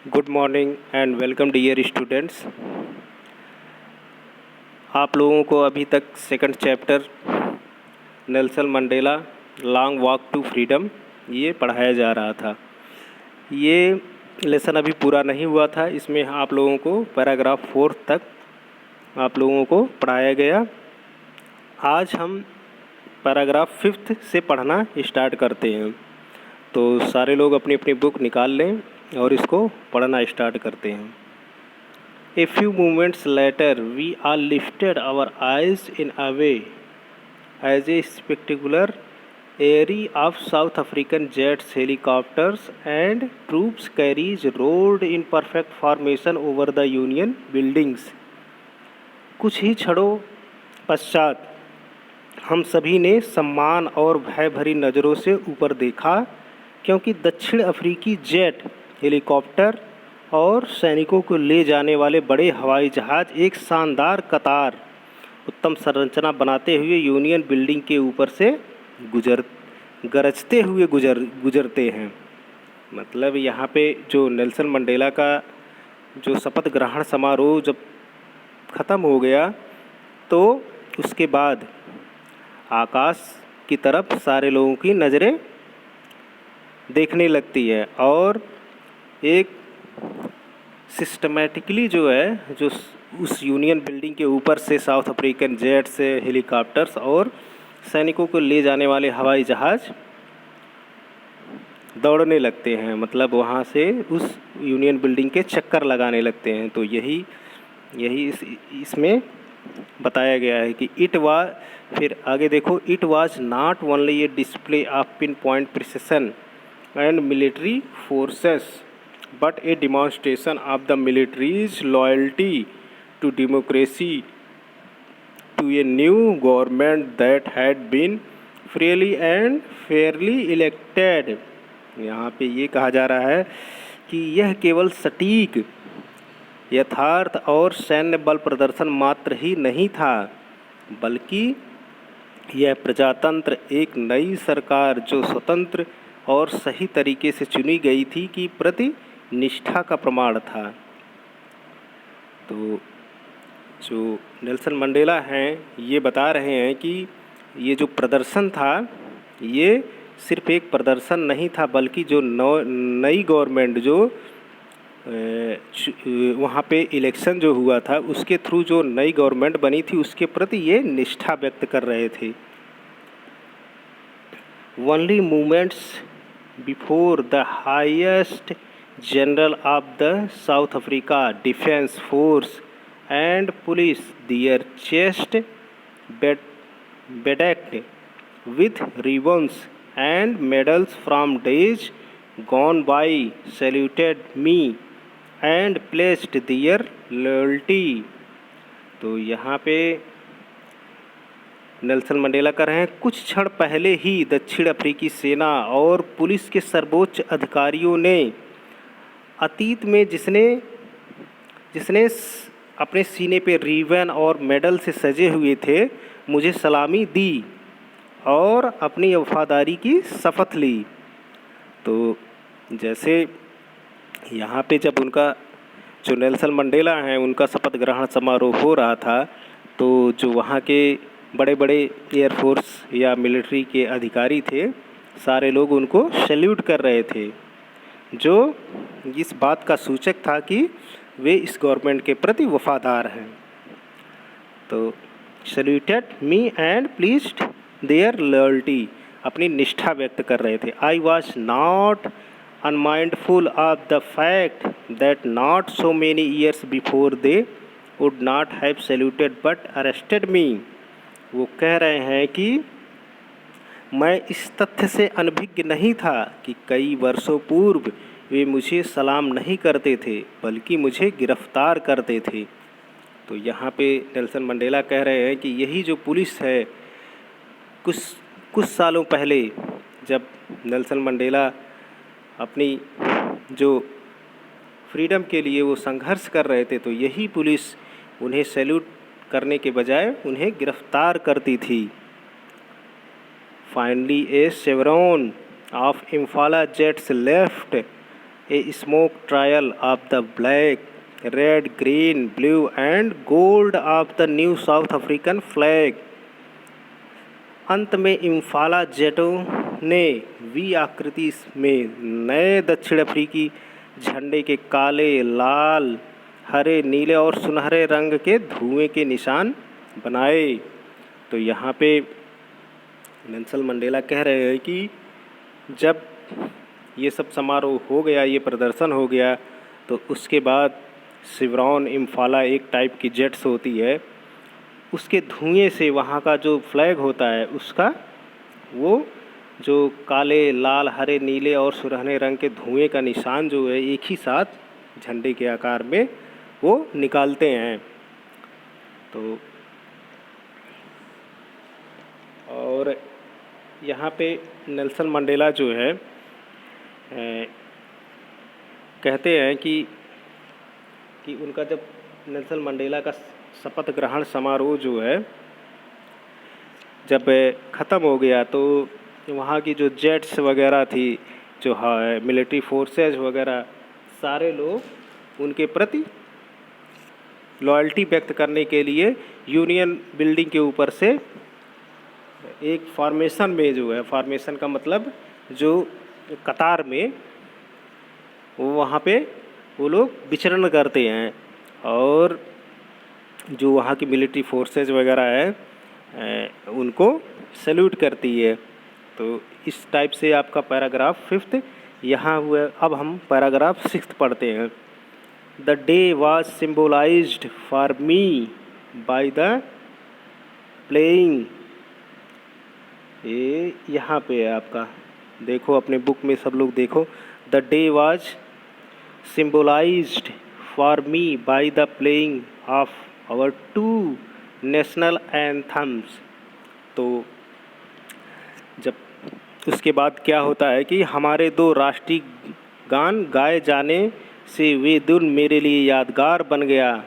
Good morning and welcome dear students. आप लोगों को अभी तक second chapter Nelson Mandela long walk to freedom ये पढ़ाया जा रहा था। ये लेसन अभी पूरा नहीं हुआ था। इसमें आप लोगों को पैराग्राफ 4 तक आप लोगों को पढ़ाया गया। आज हम पैराग्राफ 5 से पढ़ना स्टार्ट करते हैं। तो सारे लोग अपनी अपनी बुक निकाल लें और इसको पढ़ना स्टार्ट करते हैं। A few moments later, we all lifted our eyes in awe as a spectacular array of South African jets, helicopters, and troops carriers rolled in perfect formation over the Union buildings. कुछ ही क्षणों पश्चात हम सभी ने सम्मान और भय भरी नज़रों से ऊपर देखा, क्योंकि दक्षिण अफ्रीकी जेट, हेलीकॉप्टर और सैनिकों को ले जाने वाले बड़े हवाई जहाज़ एक शानदार कतार उत्तम संरचना बनाते हुए यूनियन बिल्डिंग के ऊपर से गरजते हुए गुजरते हैं। मतलब यहाँ पे जो नेल्सन मंडेला का जो शपथ ग्रहण समारोह जब ख़त्म हो गया तो उसके बाद आकाश की तरफ सारे लोगों की नज़रें देखने लगती है और एक सिस्टमेटिकली जो है जो उस यूनियन बिल्डिंग के ऊपर से साउथ अफ्रीकन जेट से हेलीकॉप्टर्स और सैनिकों को ले जाने वाले हवाई जहाज़ दौड़ने लगते हैं। मतलब वहाँ से उस यूनियन बिल्डिंग के चक्कर लगाने लगते हैं। तो यही इसमें बताया गया है कि फिर आगे देखो, it was not only A display of pin point precision and military forces but a demonstration of the military's loyalty to democracy, to a new government that had been freely and fairly elected। यहाँ पे ये कहा जा रहा है कि यह केवल सटीक यथार्थ और सैन्य बल प्रदर्शन मात्र ही नहीं था, बल्कि यह प्रजातंत्र एक नई सरकार जो स्वतंत्र और सही तरीके से चुनी गई थी की प्रति निष्ठा का प्रमाण था। तो जो नेल्सन मंडेला हैं ये बता रहे हैं कि ये जो प्रदर्शन था ये सिर्फ एक प्रदर्शन नहीं था, बल्कि जो नई गवर्नमेंट जो वहाँ पे इलेक्शन जो हुआ था उसके थ्रू जो नई गवर्नमेंट बनी थी उसके प्रति ये निष्ठा व्यक्त कर रहे थे। Only movements before the highest General of the South Africa Defence Force and police, their chest bedecked with ribbons and medals from days gone by, saluted me and pledged their loyalty। तो यहाँ पे Nelson Mandela कर रहे हैं, कुछ क्षण पहले ही दक्षिण अफ्रीकी सेना और पुलिस के सर्वोच्च अधिकारियों ने अतीत में जिसने अपने सीने पे रिबन और मेडल से सजे हुए थे मुझे सलामी दी और अपनी वफादारी की शपथ ली। तो जैसे यहाँ पे जब उनका जो नेल्सन मंडेला हैं उनका शपथ ग्रहण समारोह हो रहा था तो जो वहाँ के बड़े बड़े एयरफोर्स या मिलिट्री के अधिकारी थे सारे लोग उनको सैल्यूट कर रहे थे, जो इस बात का सूचक था कि वे इस गवर्नमेंट के प्रति वफादार हैं। तो saluted me and pleased their loyalty, अपनी निष्ठा व्यक्त कर रहे थे। I was not unmindful of the fact that not so many years before they would not have saluted but arrested me. वो कह रहे हैं कि मैं इस तथ्य से अनभिज्ञ नहीं था कि कई वर्षों पूर्व वे मुझे सलाम नहीं करते थे बल्कि मुझे गिरफ्तार करते थे। तो यहाँ पे नेल्सन मंडेला कह रहे हैं कि यही जो पुलिस है, कुछ सालों पहले जब नेल्सन मंडेला अपनी जो फ्रीडम के लिए वो संघर्ष कर रहे थे तो यही पुलिस उन्हें सैल्यूट करने के बजाय उन्हें गिरफ्तार करती थी। Finally, a chevron of Impala jets left A smoke trial of the black, red, green, blue and gold of the new south African flag. अंत में इम्फाला जेटो ने वी आकृति में नए दक्षिण अफ्रीकी झंडे के काले, लाल, हरे, नीले और सुनहरे रंग के धुएं के निशान बनाए। तो यहाँ पे नेल्सन मंडेला कह रहे हैं कि जब ये सब समारोह हो गया, ये प्रदर्शन हो गया, तो उसके बाद शिवरॉन इम्फाला एक टाइप की जेट्स होती है, उसके धुएं से वहाँ का जो फ्लैग होता है उसका वो जो काले, लाल, हरे, नीले और सुनहरे रंग के धुएं का निशान जो है एक ही साथ झंडे के आकार में वो निकालते हैं। तो और यहाँ पे नेल्सन मंडेला जो है कहते हैं कि उनका जब नेल्सन मंडेला का शपथ ग्रहण समारोह जो है जब ख़त्म हो गया, तो वहाँ की जो जेट्स वगैरह थी, जो मिलिट्री फोर्सेस वगैरह, सारे लोग उनके प्रति लॉयल्टी व्यक्त करने के लिए यूनियन बिल्डिंग के ऊपर से एक फॉर्मेशन में जो है, फॉर्मेशन का मतलब जो कतार में वहाँ पे वो लोग विचरण करते हैं, और जो वहाँ की मिलिट्री फोर्सेस वगैरह है उनको सैल्यूट करती है। तो इस टाइप से आपका पैराग्राफ 5 यहाँ हुआ। अब हम पैराग्राफ 6 पढ़ते हैं। The day was symbolised for me by the playing. ये यहाँ पे है आपका, देखो अपने बुक में सब लोग देखो। The day was symbolised for me by the playing of our 2 national anthems. तो जब उसके बाद क्या होता है कि हमारे 2 राष्ट्रीय गान गाए जाने से वे दिन मेरे लिए यादगार बन गया।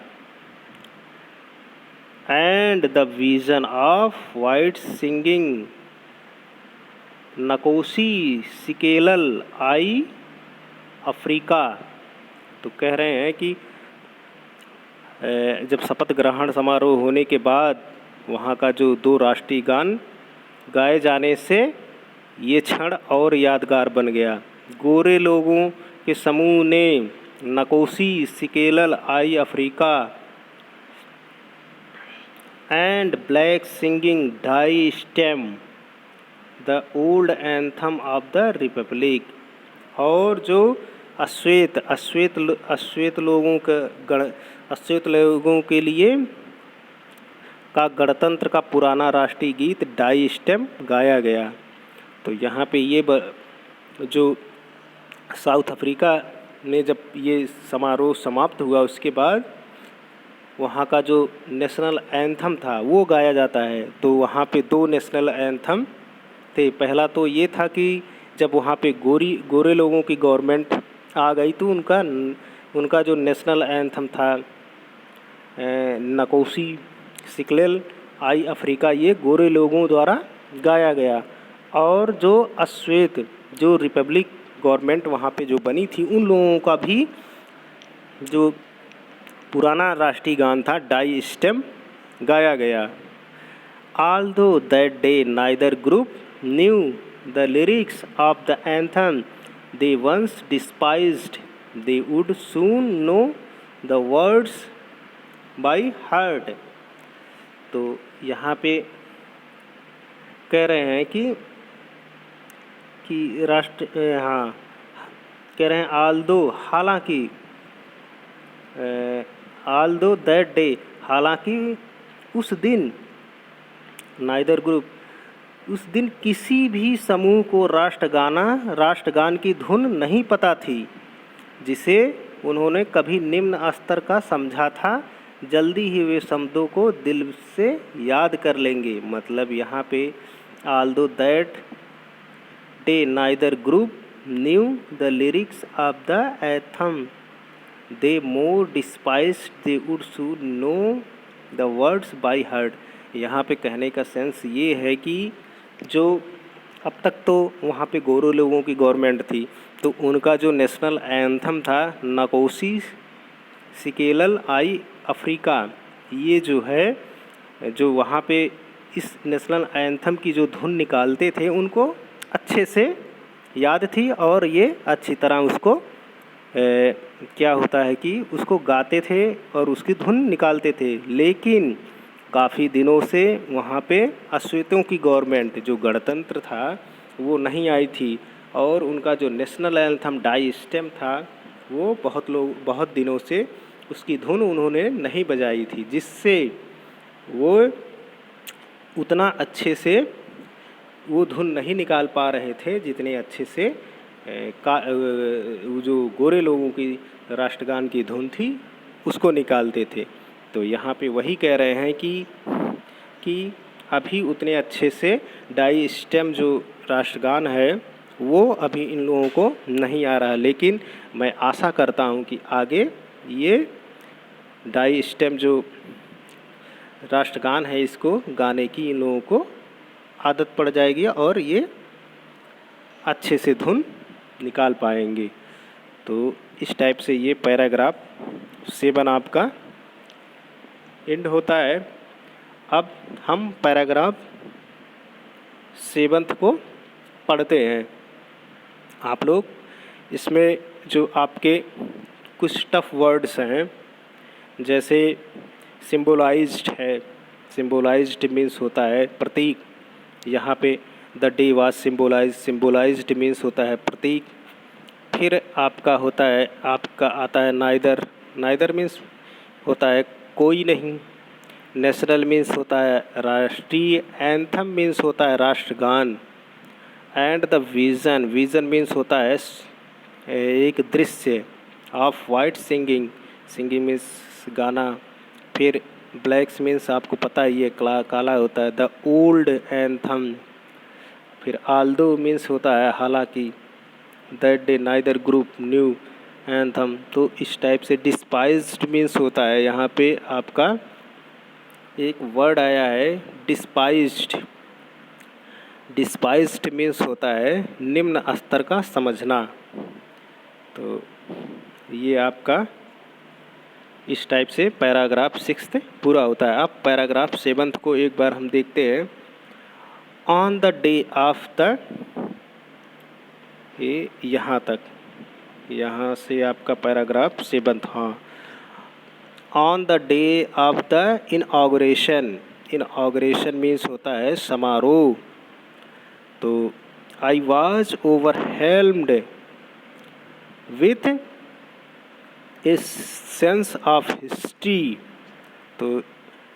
And the vision of white singing Nkosi Sikelel iAfrika. तो कह रहे हैं कि जब शपथ ग्रहण समारोह होने के बाद वहाँ का जो 2 राष्ट्रीय गान गाए जाने से ये क्षण और यादगार बन गया। गोरे लोगों के समूह ने Nkosi Sikelel iAfrika and black singing Die Stem the old anthem of the republic. और जो अश्वेत लोगों के लिए का गणतंत्र का पुराना राष्ट्रीय गीत डाई स्टेम गाया गया। तो यहाँ पे ये जो साउथ अफ्रीका ने जब ये समारोह समाप्त हुआ, उसके बाद वहाँ का जो नेशनल एंथम था वो गाया जाता है। तो वहाँ पे 2 नेशनल एंथम थे। पहला तो ये था कि जब वहाँ पे गोरे लोगों की गवर्नमेंट आ गई, तो उनका जो नेशनल एंथम था नकोसी सिकलेल आई अफ्रीका, ये गोरे लोगों द्वारा गाया गया। और जो रिपब्लिक गवर्नमेंट वहाँ पे जो बनी थी, उन लोगों का भी जो पुराना राष्ट्रीय गान था डाई स्टेम गाया गया। Although that day neither group knew the lyrics of the anthem they once despised, they would soon know the words by heart। तो यहाँ पे कह रहे हैं कि हाँ कह रहे हैं although that day, हालांकि उस दिन, नाइदर ग्रुप, उस दिन किसी भी समूह को राष्ट्रगान की धुन नहीं पता थी जिसे उन्होंने कभी निम्न स्तर का समझा था। जल्दी ही वे शब्दों को दिल से याद कर लेंगे। मतलब यहाँ पे although that day neither group knew the lyrics of the anthem they more despised, they would soon know the words by heart। यहाँ पे कहने का सेंस ये है कि जो अब तक तो वहाँ पे गोरे लोगों की गवर्नमेंट थी, तो उनका जो नेशनल एंथम था नकोसी सिकेलल आई अफ्रीका, ये जो है जो वहाँ पे इस नेशनल एंथम की जो धुन निकालते थे उनको अच्छे से याद थी और ये अच्छी तरह उसको क्या होता है कि उसको गाते थे और उसकी धुन निकालते थे। लेकिन काफ़ी दिनों से वहाँ पे अश्वेतों की गवर्नमेंट, जो गणतंत्र था, वो नहीं आई थी और उनका जो नेशनल एंथम डाई स्टेम था वो बहुत दिनों से उसकी धुन उन्होंने नहीं बजाई थी, जिससे वो उतना अच्छे से वो धुन नहीं निकाल पा रहे थे जितने अच्छे से वो जो गोरे लोगों की राष्ट्रगान की धुन थी उसको निकालते थे। तो यहाँ पे वही कह रहे हैं कि अभी उतने अच्छे से डाई स्टेम जो राष्ट्रगान है वो अभी इन लोगों को नहीं आ रहा, लेकिन मैं आशा करता हूँ कि आगे ये डाई स्टेम जो राष्ट्रगान है इसको गाने की इन लोगों को आदत पड़ जाएगी और ये अच्छे से धुन निकाल पाएंगे। तो इस टाइप से ये पैराग्राफ 7 आपका एंड होता है। अब हम पैराग्राफ 7 को पढ़ते हैं। आप लोग इसमें जो आपके कुछ टफ वर्ड्स हैं, जैसे सिम्बोलाइज्ड है, सिम्बोलाइज्ड मीन्स होता है प्रतीक। यहाँ पे द डे वाज सिम्बोलाइज्ड मीन्स होता है प्रतीक। फिर आपका होता है, आपका आता है नाइदर मीन्स होता है कोई नहीं। नेशनल मीन्स होता है राष्ट्रीय। एंथम मीन्स होता है राष्ट्रगान। एंड द विज़न मीन्स होता है एक दृश्य। ऑफ वाइट सिंगिंग मीन्स गाना। फिर ब्लैक्स मीन्स आपको पता ही है काला होता है। The old anthem. फिर आल्दो मीन्स होता है हालांकि। That day neither group new anthem. तो इस टाइप से डिस्पाइज्ड मीन्स होता है, यहाँ पे आपका एक वर्ड आया है डिस्पाइज्ड मीन्स होता है निम्न स्तर का समझना। तो ये आपका इस टाइप से पैराग्राफ 6 पूरा होता है। अब पैराग्राफ 7 को एक बार हम देखते हैं। On the day of the, ये यहाँ तक, यहाँ से आपका पैराग्राफ 7। हाँ, on the day of the inauguration means होता है समारोह। तो I was overwhelmed with a sense of history. तो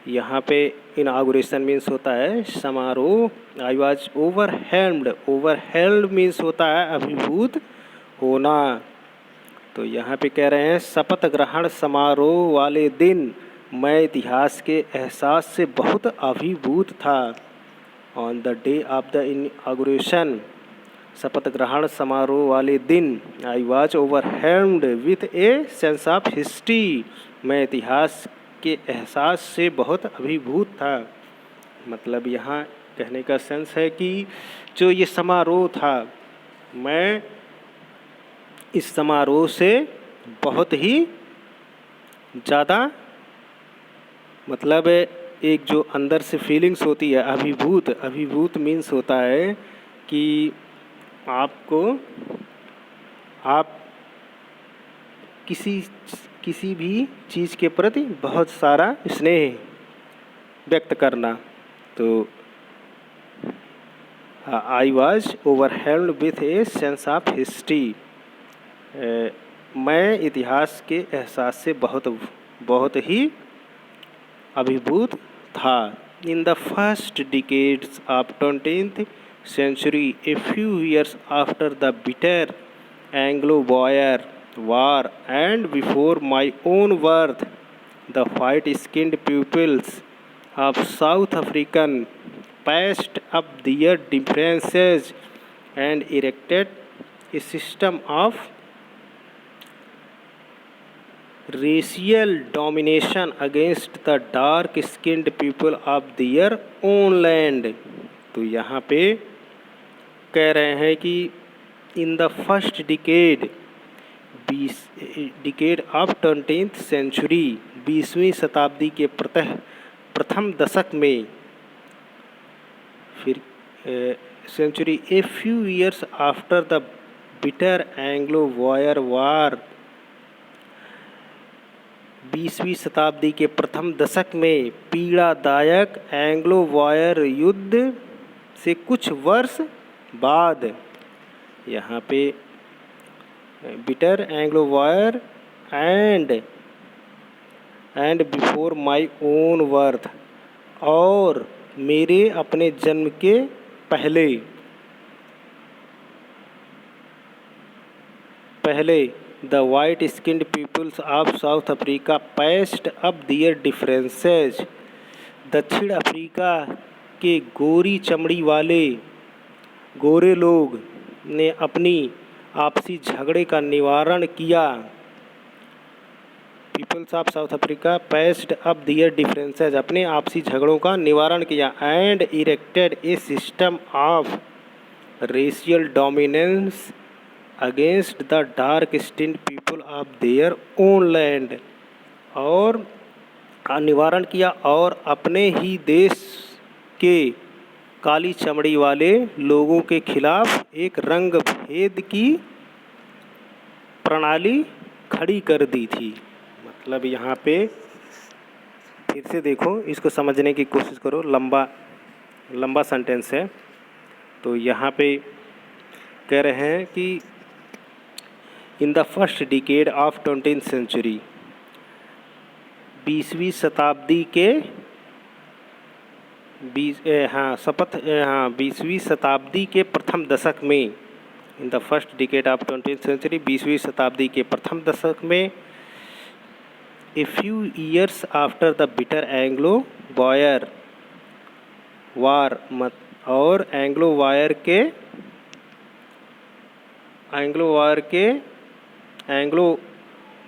यहाँ पे इनॉग्रेशन मीन्स होता है समारोह। आई वॉज ओवरहेल्म्ड मीन्स होता है अभिभूत होना। तो यहाँ पे कह रहे हैं शपथ ग्रहण समारोह वाले दिन मैं इतिहास के एहसास से बहुत अभिभूत था। On the day of the inauguration, शपथ ग्रहण समारोह वाले दिन, I was overwhelmed with a sense of history, मैं इतिहास के एहसास से बहुत अभिभूत था। मतलब यहाँ कहने का सेंस है कि जो ये समारोह था, मैं इस समारोह से बहुत ही ज़्यादा, मतलब एक जो अंदर से फीलिंग्स होती है अभिभूत मीन्स होता है कि आप किसी भी चीज़ के प्रति बहुत सारा स्नेह व्यक्त करना। तो I was overwhelmed with a sense of history, मैं इतिहास के एहसास से बहुत ही अभिभूत था। In the first decades of 20th century, a few years after the bitter Anglo-Boer War and before my own birth, the white-skinned peoples of South Africa patched up their differences and erected a system of racial domination against the dark-skinned people of their own land। तो यहाँ पे कह रहे हैं कि in the first decade of 20th century, 20वीं शताब्दी के प्रथम दशक में, फिर century, a few years after the bitter Anglo Boer war, 20वीं शताब्दी के प्रथम दशक में पीड़ादायक एंग्लो बॉयर युद्ध से कुछ वर्ष बाद, यहाँ पे bitter Anglo war and before my own birth, और मेरे अपने जन्म के पहले the white skinned peoples of South Africa passed up their differences, दक्षिण अफ्रीका के गोरी चमड़ी वाले गोरे लोग ने अपनी आपसी झगड़े का निवारण किया। Peoples of South Africa passed up their differences, अपने आपसी झगड़ों का निवारण किया। And erected a system of racial dominance against the dark skinned people of their own land, और निवारण किया और अपने ही देश के काली चमड़ी वाले लोगों के खिलाफ एक रंग भेद की प्रणाली खड़ी कर दी थी। मतलब यहाँ पे फिर से देखो, इसको समझने की कोशिश करो, लंबा सेंटेंस है। तो यहाँ पे कह रहे हैं कि in the first decade of 20th century, 20वीं शताब्दी के 20वीं शताब्दी के प्रथम दशक में, in the first decade of 20th century, 20वीं शताब्दी के प्रथम दशक में, a few years after the bitter Anglo Boer war, और एंग्लो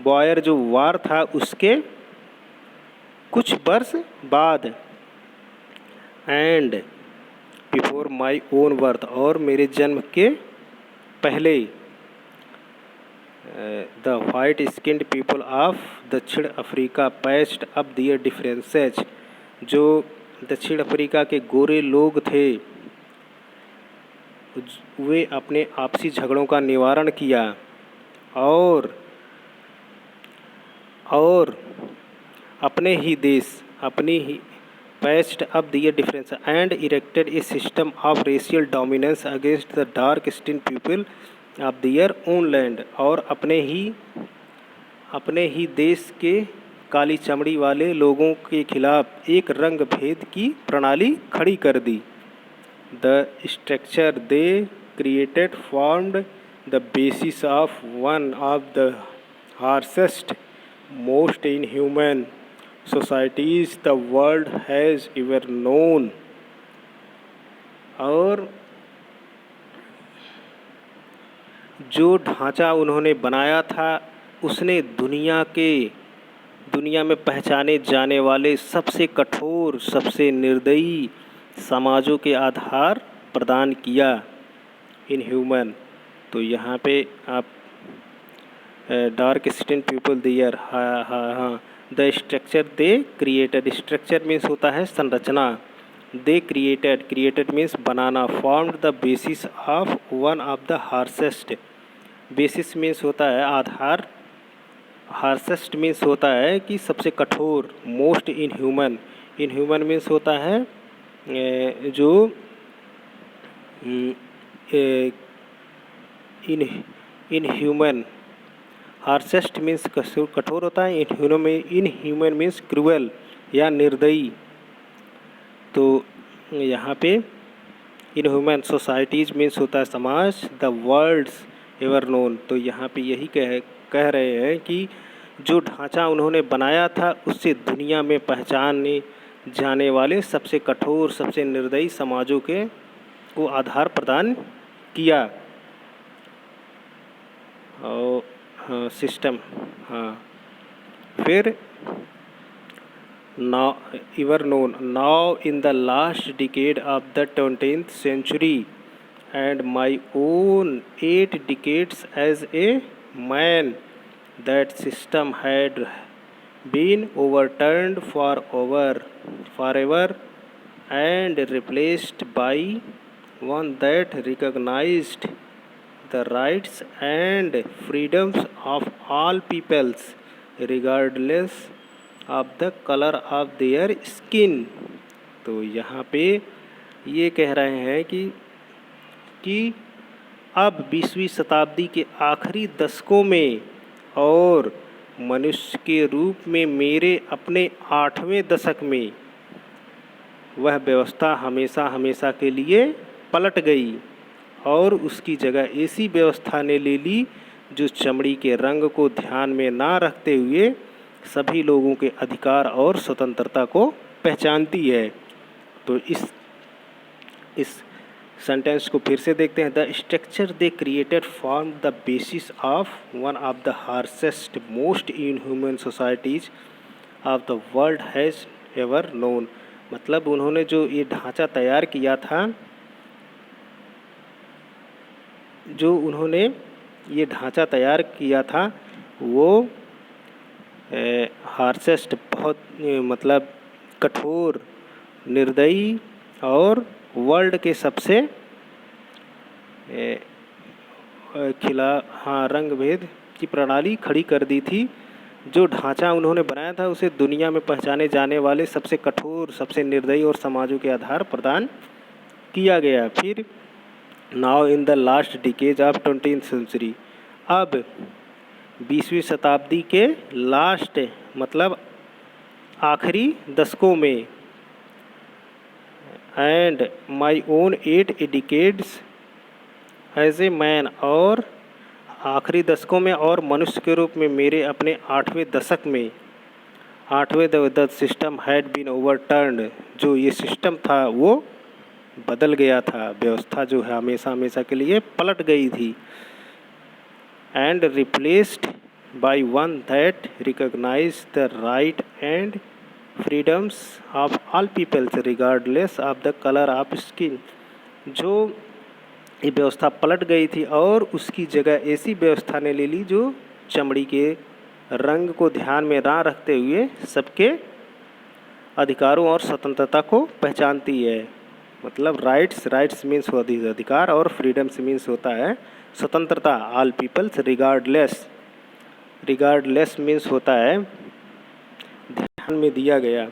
बॉयर जो वार था उसके कुछ वर्ष बाद, and before my own birth, और मेरे जन्म के पहले, the white skinned people of दक्षिण Africa passed up their differences, जो दक्षिण अफ्रीका के गोरे लोग थे वे अपने आपसी झगड़ों का निवारण किया और अपने ही patched up their difference and erected a system of racial dominance against the dark skinned people of their own land, और अपने ही देश के काली चमड़ी वाले लोगों के खिलाफ एक रंग भेद की प्रणाली खड़ी कर दी। The structure they created formed the basis of one of the harshest most inhuman societies the world has ever known, और जो ढांचा उन्होंने बनाया था उसने दुनिया में पहचाने जाने वाले सबसे कठोर, सबसे निर्दयी समाजों के आधार प्रदान किया। इनह्यूमन, तो यहाँ पे आप डार्क स्किन्ड पीपल दियर, हाँ, the structure they created, structure means होता है संरचना, they created means banana, formed the basis of one of the harshest, basis means होता है आधार, हार्शेस्ट मीन्स होता है कि सबसे कठोर, मोस्ट इनह्यूमन मीन्स होता है जो इनह्यूमन, हार्शेस्ट मीन्स कठोर होता है, इनह्यूमन मीन्स क्रूअल या निर्दयी। तो यहाँ पे इनह्यूमन सोसाइटीज़ मीन्स होता है समाज, द वर्ल्ड्स एवर नोन, तो यहाँ पे यही कह रहे हैं कि जो ढांचा उन्होंने बनाया था उससे दुनिया में पहचाने जाने वाले सबसे कठोर, सबसे निर्दयी समाजों को आधार प्रदान किया। और हाँ, सिस्टम, हाँ, फिर now in the last decade of the 20th century and my own 8 decades as a man, that system had been overturned forever and replaced by one that recognized the rights and freedoms of all peoples regardless of the color of their skin। तो यहाँ पे ये कह रहे हैं कि अब 20वीं शताब्दी के आखिरी दशकों में और मनुष्य के रूप में मेरे अपने 8वें दशक में वह व्यवस्था हमेशा हमेशा के लिए पलट गई और उसकी जगह ऐसी व्यवस्था ने ले ली जो चमड़ी के रंग को ध्यान में ना रखते हुए सभी लोगों के अधिकार और स्वतंत्रता को पहचानती है। तो इस सेंटेंस को फिर से देखते हैं। The structure they created form the basis of one of the harshest most inhuman societies of the world has ever known. मतलब उन्होंने जो ये ढांचा तैयार किया था, वो हार्शेस्ट बहुत मतलब कठोर, निर्दयी और वर्ल्ड के सबसे रंग भेद की प्रणाली खड़ी कर दी थी। जो ढांचा उन्होंने बनाया था उसे दुनिया में पहचाने जाने वाले सबसे कठोर, सबसे निर्दयी और समाजों के आधार प्रदान किया गया। फिर now in the last decades of 20th century, अब 20वीं शताब्दी के लास्ट मतलब आखिरी दशकों में, and my own 8 decades as a man, और आखिरी दशकों में और मनुष्य के रूप में मेरे अपने 8वें दशक में, the system had been overturned, जो ये सिस्टम था वो बदल गया था, व्यवस्था जो है हमेशा हमेशा के लिए पलट गई थी। And replaced by one that recognise the right and freedoms of all peoples regardless of the colour of skin. जो ये व्यवस्था पलट गई थी और उसकी जगह ऐसी व्यवस्था ने ले ली जो चमड़ी के रंग को ध्यान में ना रखते हुए सबके अधिकारों और स्वतंत्रता को पहचानती है। मतलब राइट्स मीन्स अधिकार और फ्रीडम्स मीन्स होता है स्वतंत्रता। ऑल पीपल्स, रिगार्डलेस मीन्स होता है ध्यान में दिया गया।